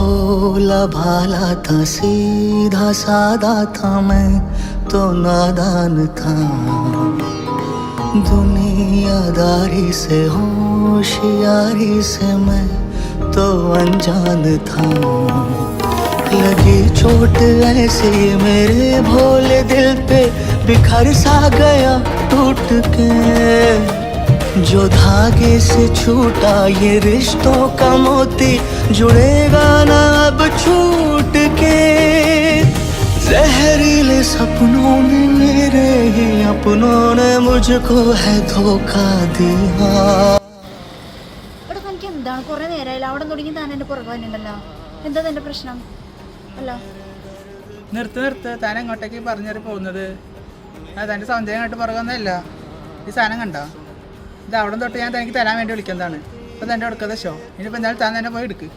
भोला भाला था, सीधा सादा था, मैं तो नादान था। दुनियादारी से होशियारी से मैं तो अनजान था। लगी चोट ऐसी मेरे भोले दिल पे, बिखर सा गया टूट के। जो धागे से छूटा ये रिश्तों का मोती, जुड़ेगा ना अब छूट के। जहरीले सपनों ने, मेरे ही अपनों ने मुझको है धोखा दिया। എനിക്ക് എന്താണ് കുറെ നേരമായില്ല അവിടെ തുടങ്ങി താൻ എൻ്റെ പുറകെ വന്നിട്ടുണ്ടല്ലോ. എന്താ തൻ്റെ പ്രശ്നം? അല്ല നിർത്ത് താൻ എങ്ങോട്ടേക്ക് പറഞ്ഞേറി പോകുന്നത്? തൻ്റെ സൗന്ദര്യം കണ്ടിട്ട് പുറകൊന്നല്ല. ഈ സാധനം കണ്ടോ? ഇത് അവിടെ തൊട്ട് ഞാൻ തനിക്ക് തരാൻ വേണ്ടി വിളിക്കുന്നതാണ്. അപ്പോൾ തൻ്റെ കൊടുക്കാതെ ഷോ. ഇനിയിപ്പോൾ എന്തായാലും താൻ തന്നെ പോയി എടുക്ക്.